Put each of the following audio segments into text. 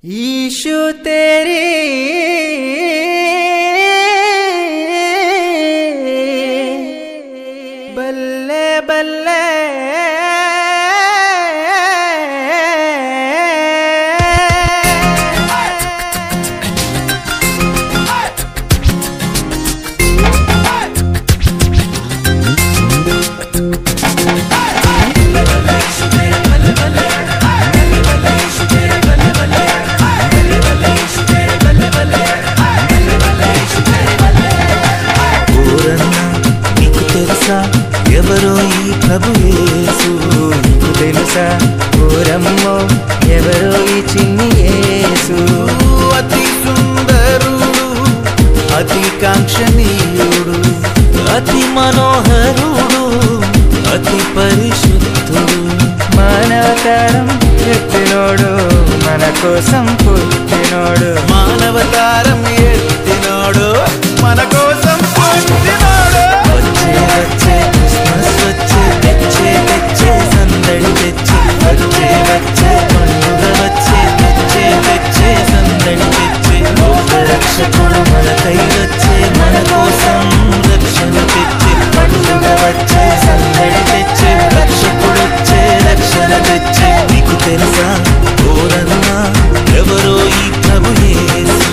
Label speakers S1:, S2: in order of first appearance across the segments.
S1: issue तेरी बल्ले बल्ले ఎవరో ఈ ప్రభు యేసు నీకు తెలుసా ఓరమ్మో ఎవరో ఈ చిన్ని యేసు అతి సుందరుడు అతి కాంక్షణీయుడు అతి మనోహరుడు అతి పరిశుద్ధుడు మానవతారం ఎత్తినోడు మన కోసం పుట్టినోడు మానవతారం ఎత్తినోడు మన కోసం పుట్టినోడు వచ్చే వచ్చే క్రిస్మస్ వచ్చే తెచ్చే తెచ్చే సందడి తెచ్చే వచ్చే వచ్చే పండుగ వచ్చే తెచ్చే తెచ్చే సందడి తెచ్చే లోక రక్షకుడు మనకై వచ్చే మన కోసం రక్షణ తెచ్చే పండుగ వచ్చే సందడి తెచ్చే రక్షకుడు వచ్చే రక్షణ తెచ్చే నీకు తెలుసా ఓరన్నా ఎవరో ఈ ప్రభు యేసు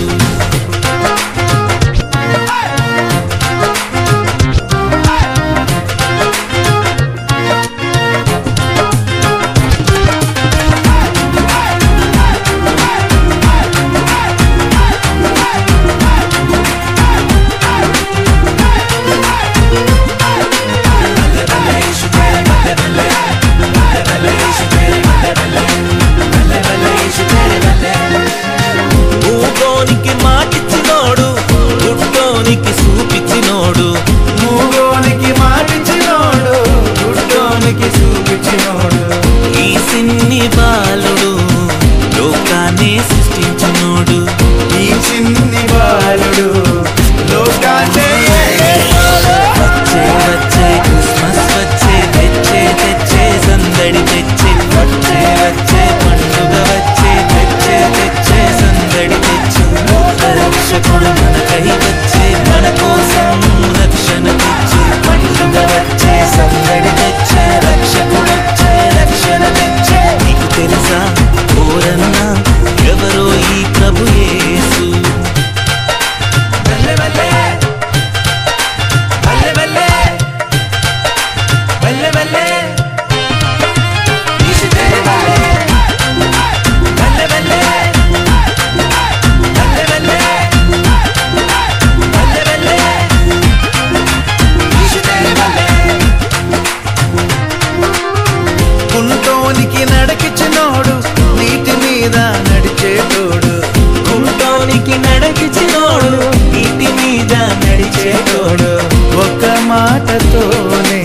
S1: ఒక్క మాటతోనే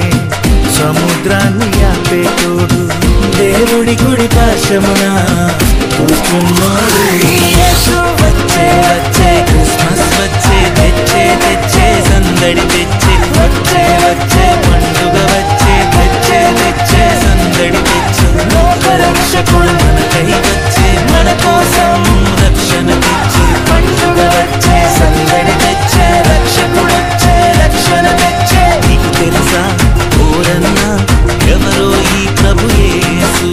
S1: సముద్రాన్ని ఆపేటోడు దేవుడి గుడి పాశమున కూర్చున్నాడు వచ్చే వచ్చే క్రిస్మస్ వచ్చే తెచ్చే తెచ్చే సందడి తెచ్చే వచ్చే వచ్చే పండుగ వచ్చే తెచ్చే తెచ్చే సందడి తెచ్చే లోక రక్షకుడు మనకై వచ్చే మన కోసం రక్షణ తెచ్చే పండుగ వచ్చే సందడి తెచ్చే రక్షకుడు వచ్చే రక్షణ తెచ్చే నీకు తెలుసా ఓరన్నా ఎవరో ఈ ప్రభు యేసు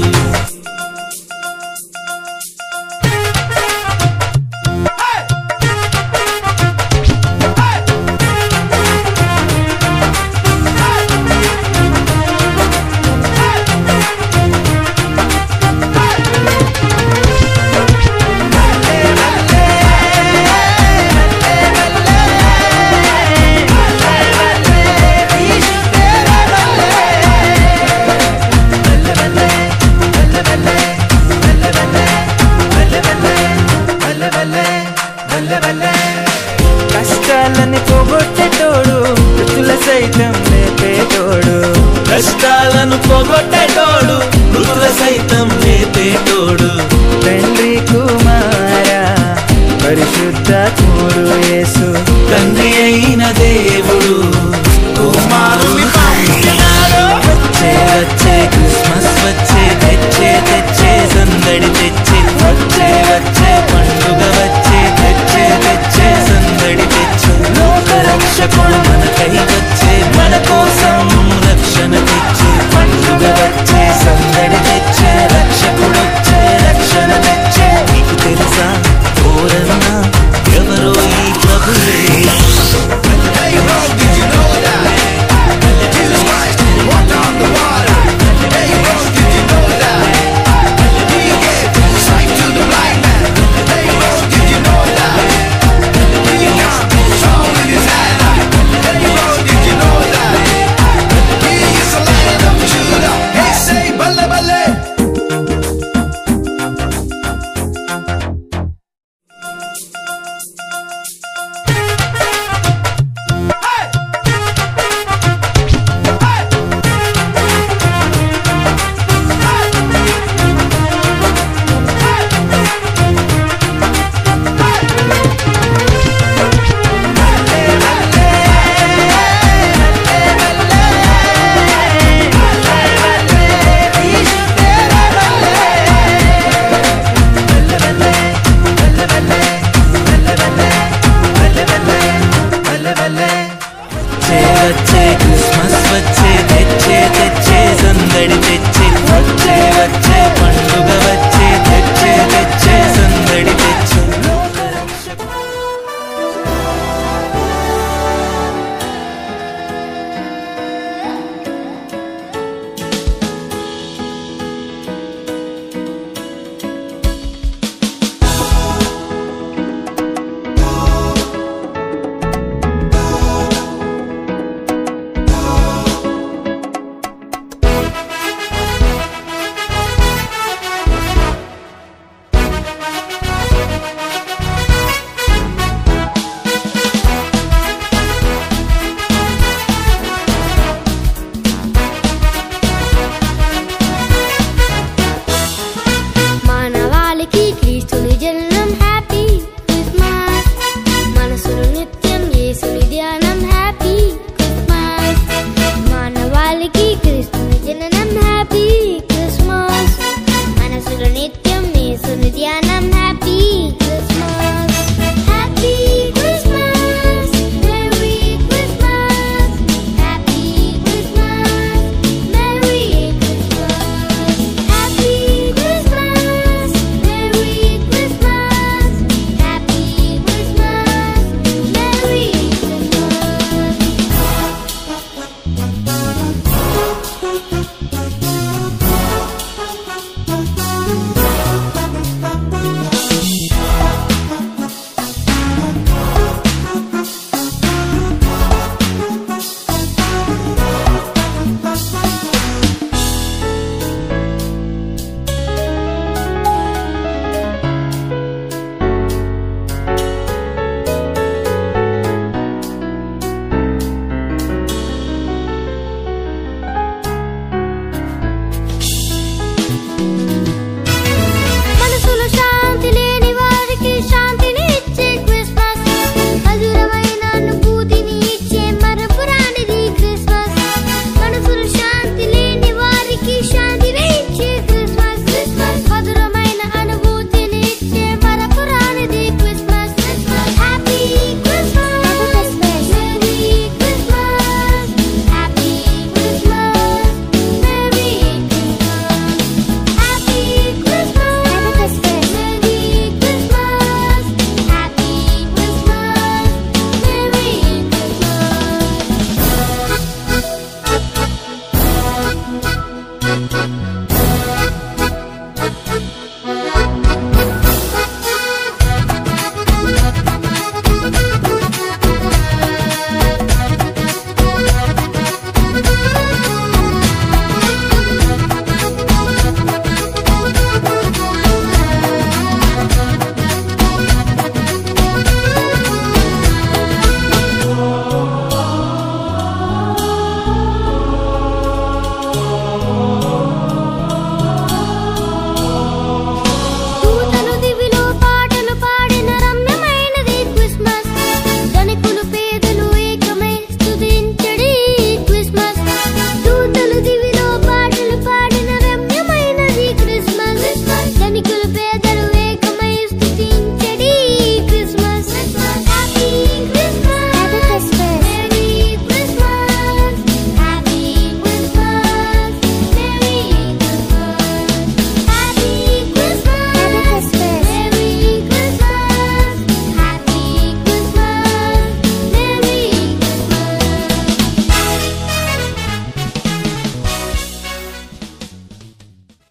S1: కష్టాలని పోగొట్టేటోడు మృతుల సైతం లేపేటోడు కష్టాలను పోగొట్టేటోడు మృతుల సైతం లేపేటోడు